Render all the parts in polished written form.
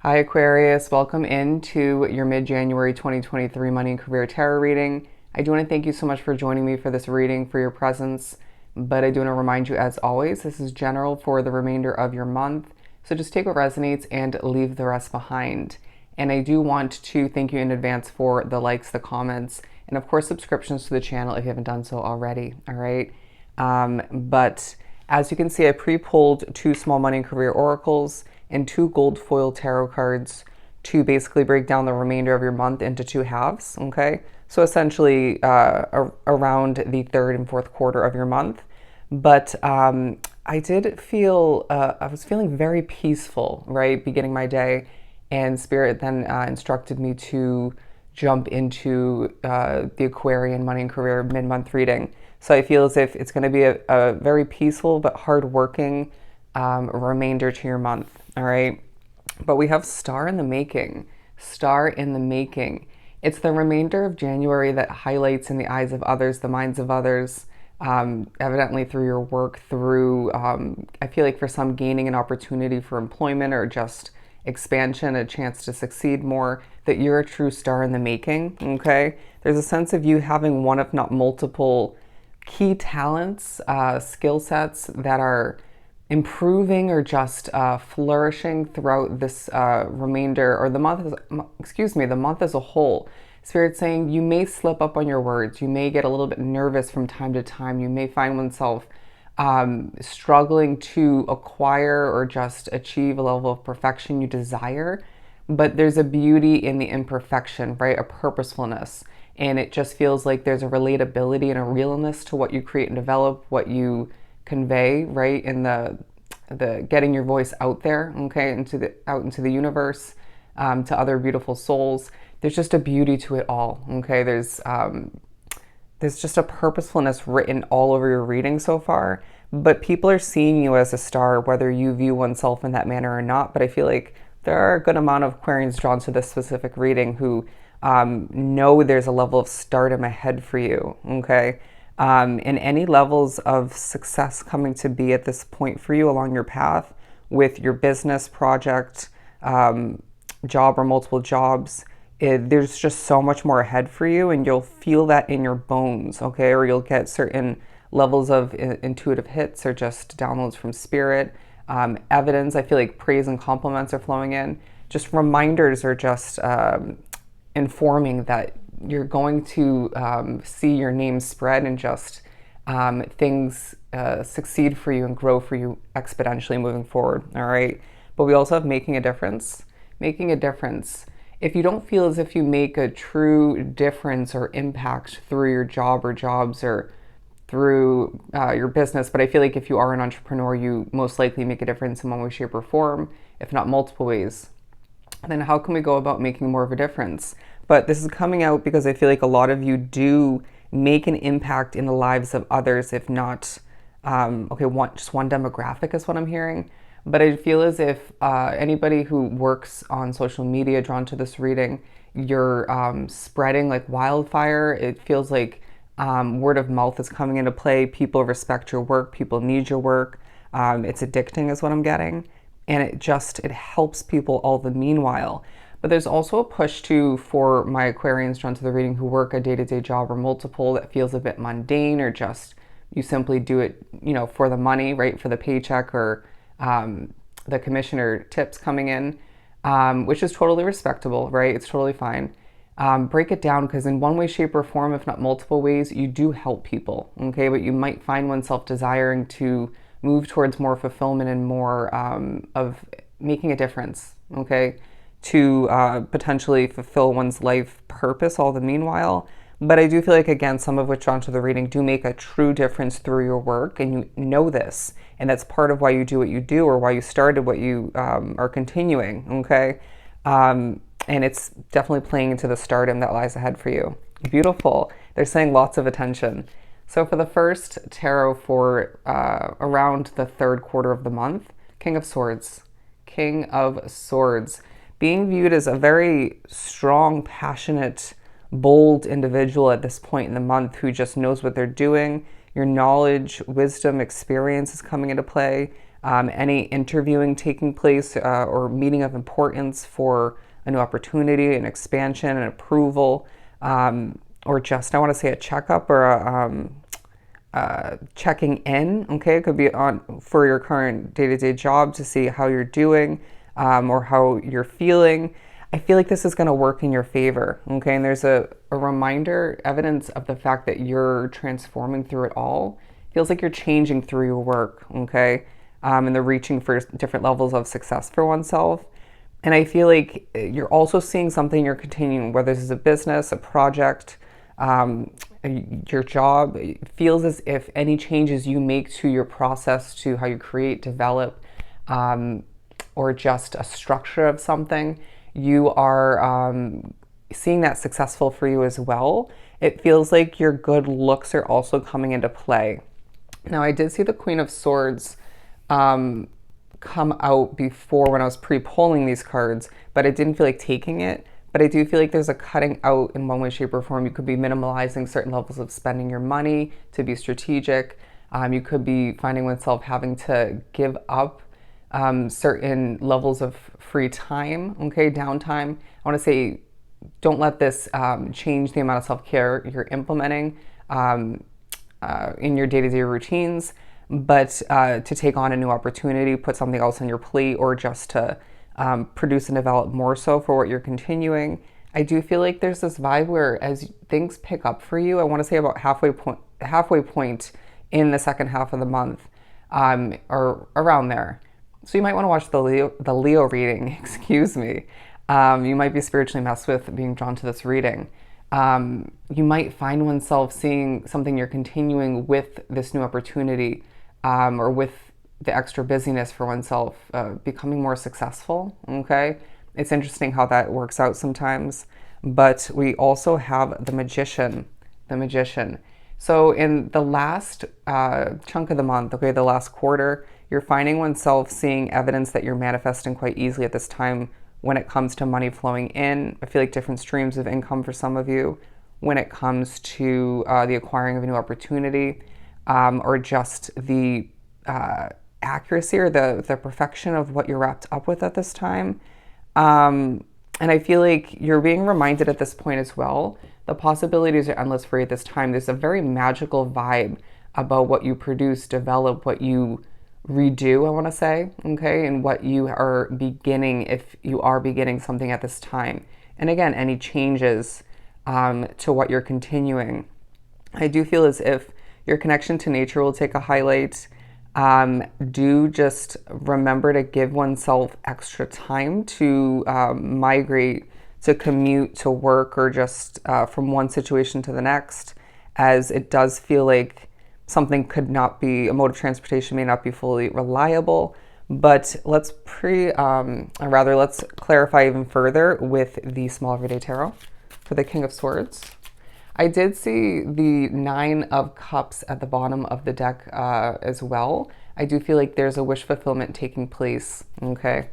Hi Aquarius, welcome into your mid-January 2023 Money and Career Tarot reading. I do want to thank you so much for joining me for this reading, for your presence, but I do want to remind you as always, this is general for the remainder of your month, so just take what resonates and leave the rest behind. And I do want to thank you in advance for the likes, the comments, and of course subscriptions to the channel if you haven't done so already, all right? But as you can see, I pre-pulled 2 small money and career oracles and 2 gold foil tarot cards to basically break down the remainder of your month into 2 halves, okay? So essentially around the 3rd and 4th quarter of your month. But I did feel, I was feeling very peaceful, right, beginning my day, and Spirit then instructed me to jump into the Aquarian Money and Career mid-month reading. So I feel as if it's going to be a very peaceful but hard-working remainder to your month, all right? But we have star in the making. Star in the making. It's the remainder of January that highlights in the eyes of others, the minds of others, evidently through your work, through, I feel like for some, gaining an opportunity for employment or just expansion, a chance to succeed more, that you're a true star in the making, okay? There's a sense of you having one, if not multiple, key talents, skill sets that are improving or just flourishing throughout this remainder, or the month, the month as a whole. Spirit saying you may slip up on your words. You may get a little bit nervous from time to time. You may find oneself struggling to acquire or just achieve a level of perfection you desire. But there's a beauty in the imperfection, right? A purposefulness. And it just feels like there's a relatability and a realness to what you create and develop, what you convey, right? In the getting your voice out there, okay, out into the universe, to other beautiful souls. There's just a beauty to it all, okay? There's just a purposefulness written all over your reading so far, but people are seeing you as a star, whether you view oneself in that manner or not. But I feel like there are a good amount of Aquarians drawn to this specific reading who know there's a level of stardom ahead for you, okay? And any levels of success coming to be at this point for you along your path with your business project, job or multiple jobs, there's just so much more ahead for you, and you'll feel that in your bones, okay? Or you'll get certain levels of intuitive hits or just downloads from spirit, evidence. I feel like praise and compliments are flowing in. Just reminders are just informing that you're going to see your name spread and just things succeed for you and grow for you exponentially moving forward, all right? But we also have making a difference. Making a difference. If you don't feel as if you make a true difference or impact through your job or jobs or through your business, but I feel like if you are an entrepreneur, you most likely make a difference in one way, shape, or form, if not multiple ways. Then how can we go about making more of a difference? But this is coming out because I feel like a lot of you do make an impact in the lives of others, if not, just one demographic is what I'm hearing. But I feel as if anybody who works on social media drawn to this reading, you're spreading like wildfire. It feels like word of mouth is coming into play. People respect your work. People need your work. It's addicting is what I'm getting. And it helps people all the meanwhile. But there's also a push for my Aquarians drawn to the reading who work a day-to-day job or multiple that feels a bit mundane, or just you simply do it, for the money, right? For the paycheck or the commission or tips coming in, which is totally respectable, right? It's totally fine. Break it down, because in one way, shape, or form, if not multiple ways, you do help people, okay? But you might find oneself desiring to move towards more fulfillment and more of making a difference, okay? To potentially fulfill one's life purpose all the meanwhile. But I do feel like, again, some of which onto the reading do make a true difference through your work, and you know this, and that's part of why you do what you do, or why you started what you are continuing, okay? And it's definitely playing into the stardom that lies ahead for you. Beautiful. They're saying lots of attention. So for the first tarot for around the 3rd quarter of the month, King of Swords. King of Swords. Being viewed as a very strong, passionate, bold individual at this point in the month who just knows what they're doing. Your knowledge, wisdom, experience is coming into play. any interviewing taking place or meeting of importance for a new opportunity, an expansion, an approval, or just, I want to say, a checkup or checking in. Okay, it could be on for your current day-to-day job to see how you're doing or how you're feeling. I feel like this is going to work in your favor. Okay, and there's a reminder, evidence of the fact that you're transforming through it all. Feels like you're changing through your work. Okay, and they're reaching for different levels of success for oneself. And I feel like you're also seeing something you're continuing, whether this is a business, a project, your job. It feels as if any changes you make to your process, to how you create, develop, or just a structure of something, you are seeing that successful for you as well. It feels like your good looks are also coming into play. Now, I did see the Queen of Swords come out before when I was pre-polling these cards, but I didn't feel like taking it. But I do feel like there's a cutting out in one way, shape, or form. You could be minimalizing certain levels of spending your money to be strategic. You could be finding oneself having to give up certain levels of free time, okay, downtime. I want to say, don't let this change the amount of self-care you're implementing in your day-to-day routines, but to take on a new opportunity, put something else on your plate, or just to produce and develop more so for what you're continuing. I do feel like there's this vibe where as things pick up for you, I want to say about halfway point in the second half of the month, or around there. So you might want to watch the Leo reading, excuse me. You might be spiritually messed with being drawn to this reading. You might find oneself seeing something you're continuing with this new opportunity, or with the extra busyness for oneself, becoming more successful. Okay, it's interesting how that works out sometimes. But we also have the Magician. So in the last chunk of the month, okay, the last quarter, you're finding oneself seeing evidence that you're manifesting quite easily at this time when it comes to money flowing in. I feel like different streams of income for some of you when it comes to the acquiring of a new opportunity, or just the accuracy or the perfection of what you're wrapped up with at this time. And I feel like you're being reminded at this point as well, the possibilities are endless for you at this time. There's a very magical vibe about what you produce, develop, what you redo, I want to say, okay, and what you are beginning, if you are beginning something at this time. And again, any changes to what you're continuing. I do feel as if your connection to nature will take a highlight. Do just remember to give oneself extra time to migrate, to commute, to work, or just from one situation to the next, as it does feel like something could not be, a mode of transportation may not be fully reliable. But let's let's clarify even further with the Small Everyday Tarot for the King of Swords. I did see the Nine of Cups at the bottom of the deck as well. I do feel like there's a wish fulfillment taking place, okay?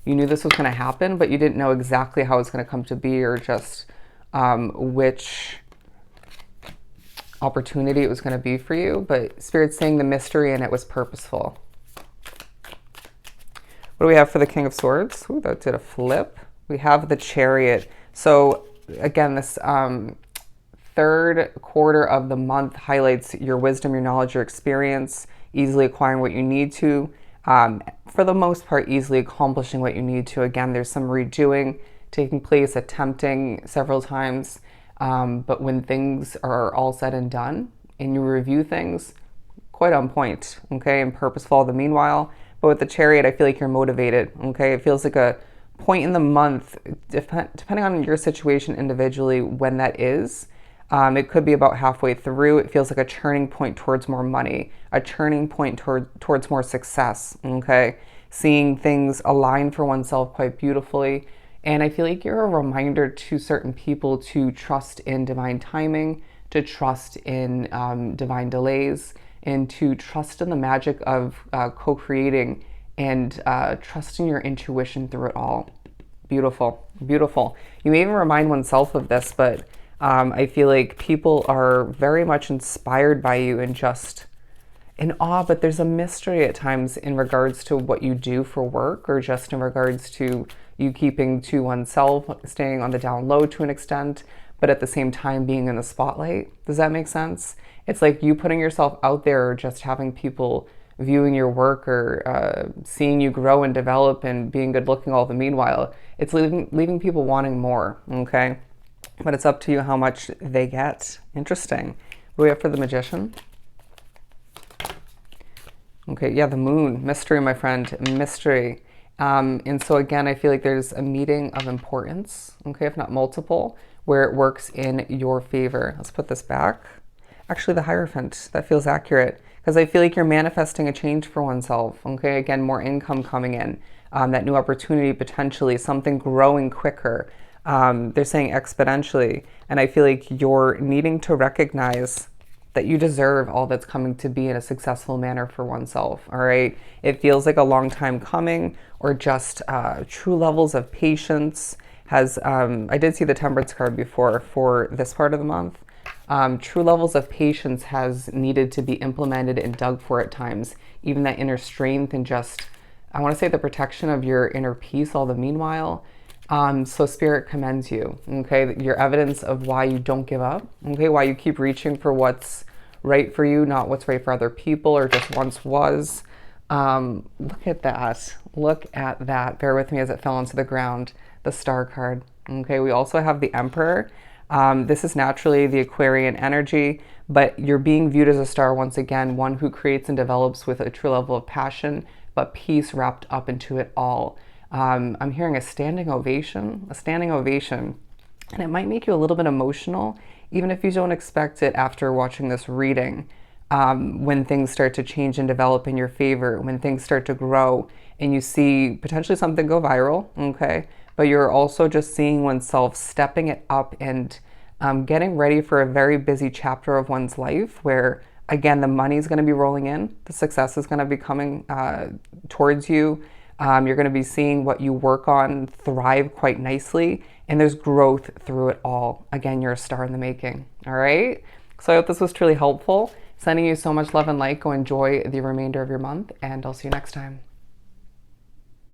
You knew this was going to happen, but you didn't know exactly how it's going to come to be, or just which opportunity it was going to be for you. But Spirit's saying the mystery in it was purposeful. What do we have for the King of Swords? Ooh, that did a flip. We have the Chariot. So again, this third quarter of the month highlights your wisdom, your knowledge, your experience, easily acquiring what you need to. For the most part, easily accomplishing what you need to. Again, there's some redoing taking place, attempting several times. But when things are all said and done and you review things, quite on point, okay, and purposeful all the meanwhile. But with the Chariot, I feel like you're motivated, okay? It feels like a point in the month, depending on your situation individually, when that is. It could be about halfway through. It feels like a turning point towards more money, a turning point towards more success, okay? Seeing things align for oneself quite beautifully. And I feel like you're a reminder to certain people to trust in divine timing, to trust in divine delays, and to trust in the magic of co-creating and trusting your intuition through it all. Beautiful, beautiful. You may even remind oneself of this, but I feel like people are very much inspired by you, and just, in awe, but there's a mystery at times in regards to what you do for work, or just in regards to you keeping to oneself, staying on the down low to an extent, but at the same time being in the spotlight. Does that make sense? It's like you putting yourself out there, or just having people viewing your work, or seeing you grow and develop and being good looking all the meanwhile. It's leaving people wanting more, okay? But it's up to you how much they get. Interesting. What do we have for the Magician? Okay, yeah, the Moon. Mystery, my friend. Mystery. And so again, I feel like there's a meeting of importance, okay, if not multiple, where it works in your favor. Let's put this back. Actually, the Hierophant. That feels accurate, because I feel like you're manifesting a change for oneself, okay? Again, more income coming in, that new opportunity potentially, something growing quicker. They're saying exponentially. And I feel like you're needing to recognize that you deserve all that's coming to be in a successful manner for oneself, all right? It feels like a long time coming, or just true levels of patience has, I did see the Temperance card before for this part of the month. True levels of patience has needed to be implemented and dug for at times. Even that inner strength, and just, I want to say, the protection of your inner peace all the meanwhile. So Spirit commends you, okay? Your evidence of why you don't give up, okay? Why you keep reaching for what's right for you, not what's right for other people, or just once was. Look at that. Look at that. Bear with me as it fell onto the ground. The Star card, okay? We also have the Emperor. This is naturally the Aquarian energy, but you're being viewed as a star once again, one who creates and develops with a true level of passion, but peace wrapped up into it all. I'm hearing a standing ovation, and it might make you a little bit emotional, even if you don't expect it after watching this reading. When things start to change and develop in your favor, when things start to grow, and you see potentially something go viral, okay? But you're also just seeing oneself stepping it up, and getting ready for a very busy chapter of one's life where, again, the money is going to be rolling in, the success is going to be coming towards you. You're going to be seeing what you work on thrive quite nicely, and there's growth through it all. Again, you're a star in the making, all right? So I hope this was truly helpful. Sending you so much love and light. Go enjoy the remainder of your month, and I'll see you next time.